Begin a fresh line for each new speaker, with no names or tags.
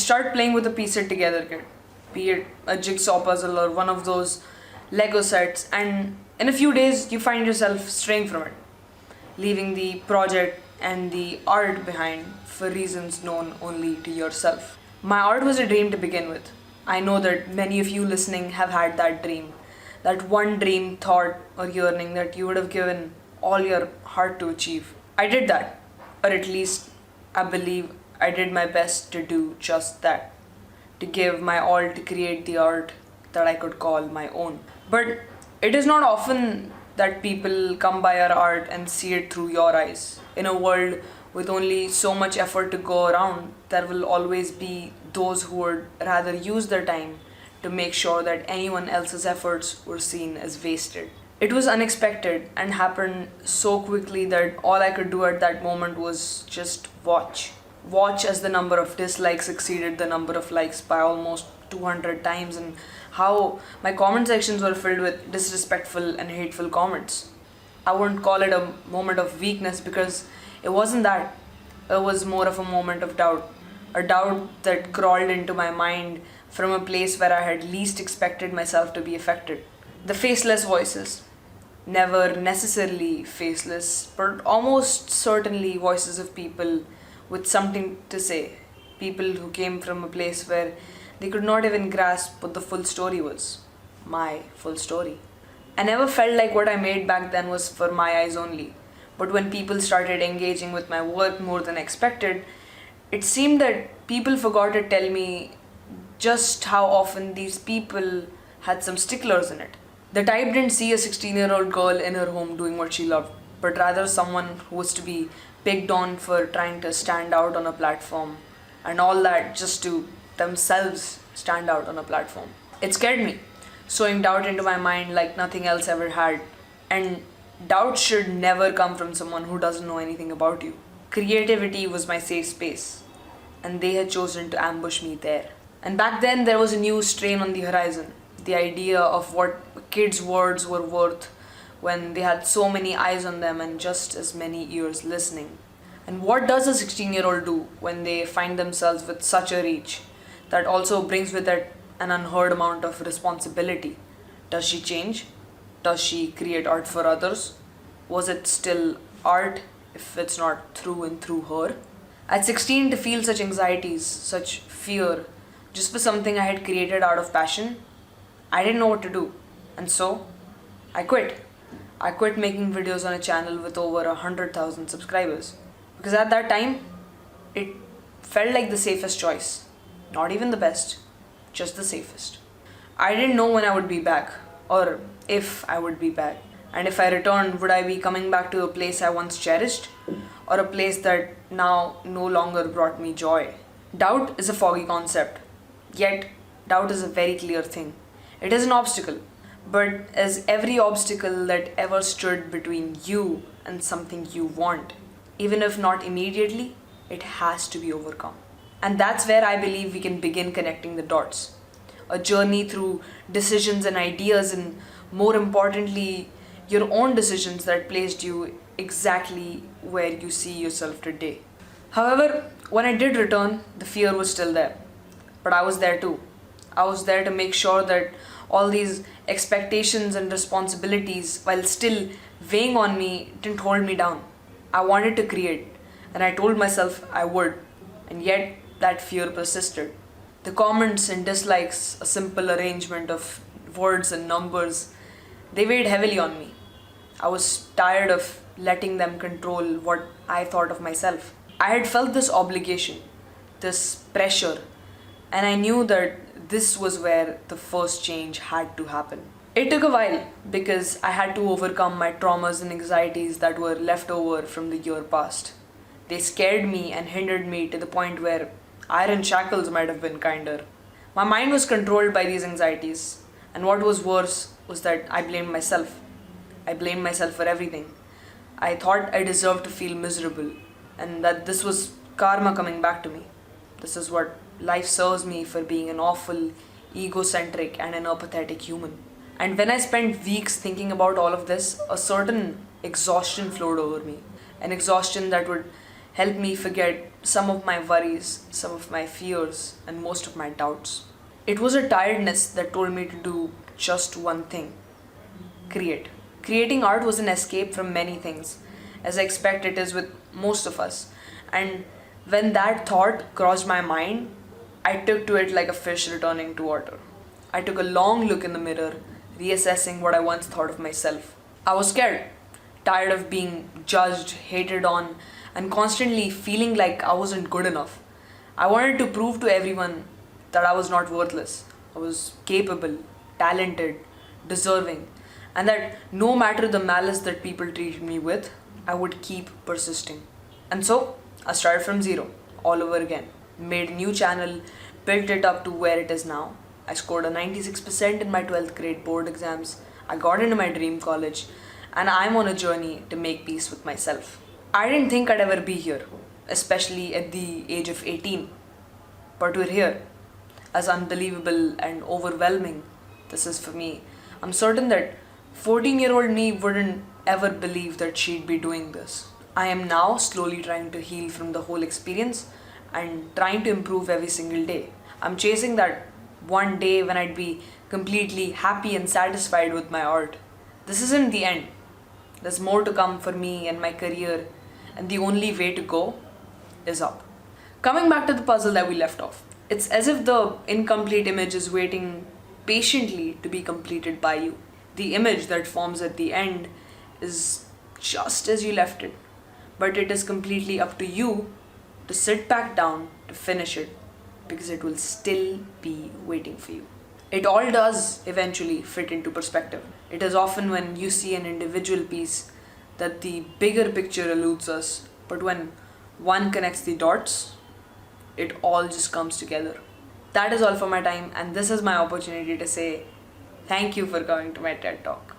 start playing with a piece it together kit, be it a jigsaw puzzle or one of those Lego sets, and in a few days you find yourself straying from it, leaving the project and the art behind for reasons known only to yourself. My art was a dream to begin with. I know that many of you listening have had that dream, that one dream, thought, or yearning that you would have given all your heart to achieve. I did that, or at least I believe I did my best to do just that, to give my all to create the art that I could call my own. But it is not often that people come by our art and see it through your eyes. In a world with only so much effort to go around, there will always be those who would rather use their time to make sure that anyone else's efforts were seen as wasted. It was unexpected and happened so quickly that all I could do at that moment was just watch. Watch as the number of dislikes exceeded the number of likes by almost 200 times, and how my comment sections were filled with disrespectful and hateful comments. I wouldn't call it a moment of weakness because it wasn't that. It was more of a moment of doubt. A doubt that crawled into my mind from a place where I had least expected myself to be affected. The faceless voices. Never necessarily faceless, but almost certainly voices of people with something to say. People who came from a place where they could not even grasp what the full story was. My full story. I never felt like what I made back then was for my eyes only. But when people started engaging with my work more than expected, it seemed that people forgot to tell me just how often these people had some sticklers in it. The type didn't see a 16-year-old girl in her home doing what she loved, but rather someone who was to be picked on for trying to stand out on a platform, and all that just to themselves stand out on a platform. It scared me, sowing doubt into my mind like nothing else ever had. And doubt should never come from someone who doesn't know anything about you. Creativity was my safe space, and they had chosen to ambush me there. And back then there was a new strain on the horizon. The idea of what kids' words were worth when they had so many eyes on them and just as many ears listening. And what does a 16-year-old do when they find themselves with such a reach that also brings with it an unheard amount of responsibility? Does she change? Does she create art for others? Was it still art if it's not through and through her? At 16, to feel such anxieties, such fear, just for something I had created out of passion, I didn't know what to do. And so, I quit. I quit making videos on a channel with over 100,000 subscribers. Because at that time, it felt like the safest choice. Not even the best, just the safest. I didn't know when I would be back, or if I would be back. And if I returned, would I be coming back to a place I once cherished, or a place that now no longer brought me joy? Doubt is a foggy concept, yet doubt is a very clear thing. It is an obstacle, but as every obstacle that ever stood between you and something you want, even if not immediately, it has to be overcome. And that's where I believe we can begin connecting the dots. A journey through decisions and ideas, and more importantly, your own decisions that placed you exactly where you see yourself today. However, when I did return, the fear was still there. But I was there too. I was there to make sure that all these expectations and responsibilities, while still weighing on me, didn't hold me down. I wanted to create, and I told myself I would, and yet that fear persisted. The comments and dislikes, a simple arrangement of words and numbers, they weighed heavily on me. I was tired of letting them control what I thought of myself. I had felt this obligation, this pressure, and I knew that this was where the first change had to happen. It took a while because I had to overcome my traumas and anxieties that were left over from the year past. They scared me and hindered me to the point where iron shackles might have been kinder. My mind was controlled by these anxieties, and what was worse was that I blamed myself. I blamed myself for everything. I thought I deserved to feel miserable, and that this was karma coming back to me. This is what life serves me for being an awful, egocentric, and an apathetic human. And when I spent weeks thinking about all of this, a certain exhaustion flowed over me. An exhaustion that would helped me forget some of my worries, some of my fears, and most of my doubts. It was a tiredness that told me to do just one thing: create. Creating art was an escape from many things, as I expect it is with most of us. And when that thought crossed my mind, I took to it like a fish returning to water. I took a long look in the mirror, reassessing what I once thought of myself. I was scared, tired of being judged, hated on, and constantly feeling like I wasn't good enough. I wanted to prove to everyone that I was not worthless. I was capable, talented, deserving, and that no matter the malice that people treated me with, I would keep persisting. And so, I started from zero, all over again. Made a new channel, built it up to where it is now. I scored a 96% in my 12th grade board exams. I got into my dream college, and I'm on a journey to make peace with myself. I didn't think I'd ever be here, especially at the age of 18. But we're here. As unbelievable and overwhelming this is for me, I'm certain that 14-year-old me wouldn't ever believe that she'd be doing this. I am now slowly trying to heal from the whole experience and trying to improve every single day. I'm chasing that one day when I'd be completely happy and satisfied with my art. This isn't the end. There's more to come for me and my career, and the only way to go is up. Coming back to the puzzle that we left off, it's as if the incomplete image is waiting patiently to be completed by you. The image that forms at the end is just as you left it, but it is completely up to you to sit back down to finish it, because it will still be waiting for you. It all does eventually fit into perspective. It is often when you see an individual piece that the bigger picture eludes us, but when one connects the dots, it all just comes together. That is all for my time, and this is my opportunity to say thank you for coming to my TED Talk.